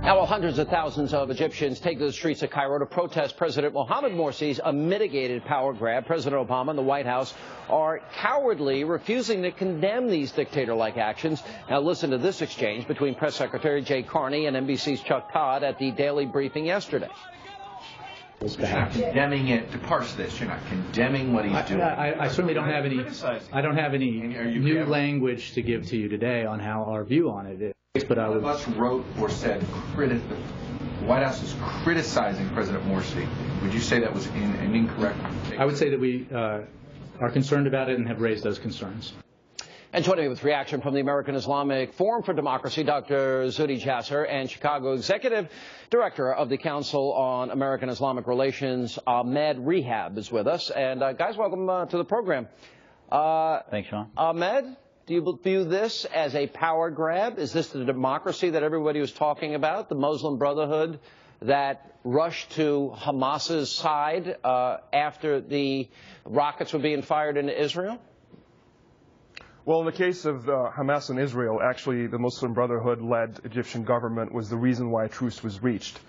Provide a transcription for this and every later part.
Now, while hundreds of thousands of Egyptians take to the streets of Cairo to protest President Mohamed Morsi's unmitigated power grab, President Obama and the White House are cowardly, refusing to condemn these dictator-like actions. Now, listen to this exchange between Press Secretary Jay Carney and NBC's Chuck Todd at the daily briefing yesterday. You're not condemning it. To parse this, you're not condemning what he's doing. I certainly don't have any. I don't have any new language to give to you today on how our view on it is. But I would. Us wrote or said the White House is criticizing President Morsi. Would you say that was an incorrect statement? I would say that we are concerned about it and have raised those concerns. And joining me with reaction from the American Islamic Forum for Democracy, Dr. Zuhdi Jasser, and Chicago Executive Director of the Council on American Islamic Relations, Ahmed Rehab, is with us. And guys, welcome to the program. Thanks, Sean. Ahmed, do you view this as a power grab? Is this the democracy that everybody was talking about, the Muslim Brotherhood that rushed to Hamas's side after the rockets were being fired into Israel? Well, in the case of Hamas and Israel, actually the Muslim Brotherhood-led Egyptian government was the reason why a truce was reached.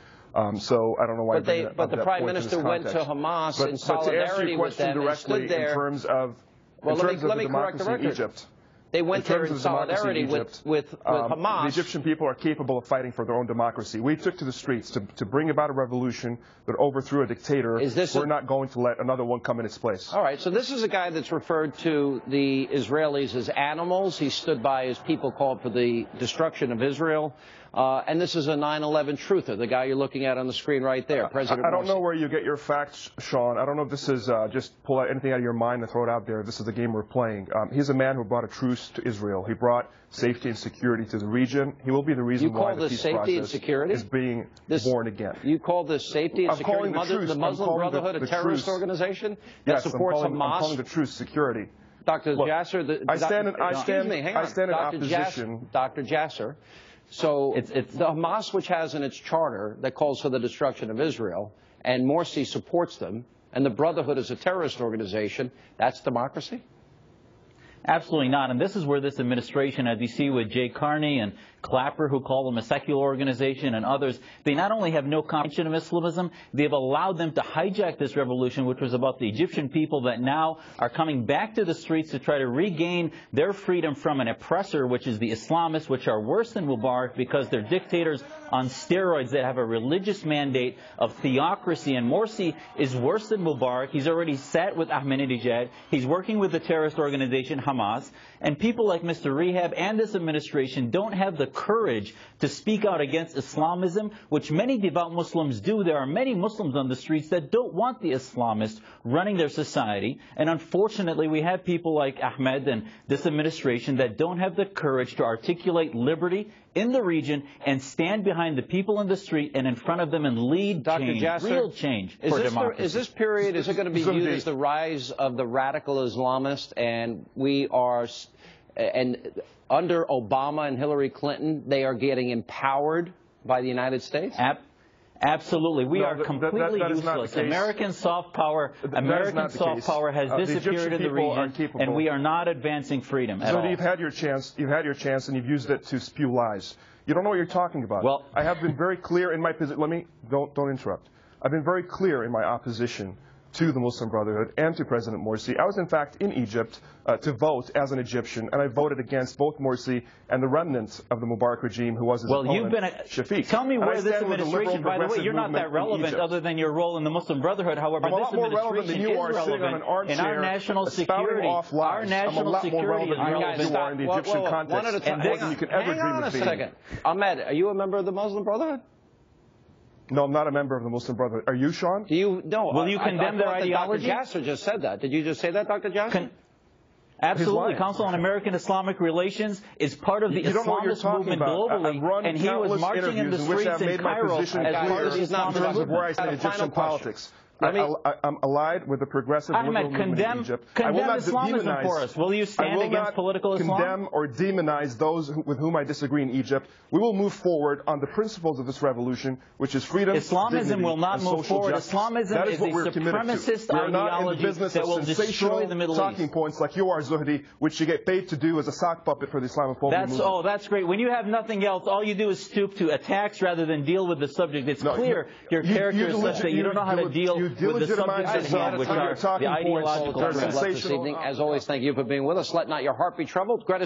So I don't know why. But the Prime Minister went to Hamas in solidarity with them and stood there. In terms of let me correct the record. Egypt. They went there in solidarity with Hamas. The Egyptian people are capable of fighting for their own democracy. We took to the streets to bring about a revolution that overthrew a dictator. We're not going to let another one come in its place. All right, so this is a guy that's referred to the Israelis as animals. He stood by his people, called for the destruction of Israel. And this is a 9/11 truther, the guy you're looking at on the screen right there, President Morsi. I don't know where you get your facts, Sean. I don't know if this is just pull out anything out of your mind and throw it out there. This is the game we're playing. He's a man who brought a truce to Israel. He brought safety and security to the region. He will be the reason why the peace process is being born again. You call this safety and security? The Muslim Brotherhood a terrorist organization that supports Hamas? I'm calling the truce security. Dr. Jasser, I stand in opposition. Dr. Jasser. So it's the Hamas, which has in its charter that calls for the destruction of Israel, and Morsi supports them, and the Brotherhood is a terrorist organization. That's democracy? Absolutely not. And this is where this administration, as you see with Jay Carney and Clapper, who call them a secular organization, and others, they not only have no comprehension of Islamism, they've allowed them to hijack this revolution, which was about the Egyptian people that now are coming back to the streets to try to regain their freedom from an oppressor, which is the Islamists, which are worse than Mubarak because they're dictators on steroids that have a religious mandate of theocracy. And Morsi is worse than Mubarak. He's already sat with Ahmadinejad. He's working with the terrorist organization Hamas. And people like Mr. Rehab and this administration don't have the courage to speak out against Islamism, which many devout Muslims do. There are many Muslims on the streets that don't want the Islamists running their society. And unfortunately, we have people like Ahmed and this administration that don't have the courage to articulate liberty in the region and stand behind the people in the street and in front of them and lead change, real change for democracy. Is this period, is it going to be viewed as the rise of the radical Islamist, and we are, and under Obama and Hillary Clinton, they are getting empowered by the United States? Absolutely. We are completely useless. American soft power has disappeared in the region, and we are not advancing freedom at all. You've had your chance, and you've used it to spew lies. You don't know what you're talking about. Well, I have been very clear in my position. Don't interrupt. I've been very clear in my opposition to the Muslim Brotherhood and to President Morsi. I was, in fact, in Egypt to vote as an Egyptian, and I voted against both Morsi and the remnants of the Mubarak regime, who was his opponent, Shafiq. Tell me where this administration, by the way, you're not that relevant other than your role in the Muslim Brotherhood. However, this administration is relevant in our national security. Our national security is relevant in the Egyptian context, and more than you could ever dream of being. Hang on a second. Ahmed, are you a member of the Muslim Brotherhood? No, I'm not a member of the Muslim Brotherhood. Are you, Sean? No. Will you condemn their ideology? Dr. Jasser just said that. Did you just say that, Dr. Jasser? Absolutely. Council on American Islamic Relations is part of the Islamist movement globally, and he was marching in the streets in Cairo as part of the Islamist movement. Where I stand in Egyptian politics. I'm allied with the progressive liberal movement in Egypt. I will not Islamism for us. Will you stand against political Islam? I will not condemn or demonize those with whom I disagree in Egypt. We will move forward on the principles of this revolution, which is freedom, Islamism will not move forward. Justice. Islamism is a supremacist ideology that will destroy the Middle East. Talking points like you are, Zuhdi, which you get paid to do as a sock puppet for the Islamophobia movement. Oh, that's great. When you have nothing else, all you do is stoop to attacks rather than deal with the subject. It's clear your character is such that you don't know how to deal with the subjects at hand, which are the ideological this evening. As always, thank you for being with us. Let not your heart be troubled. Greta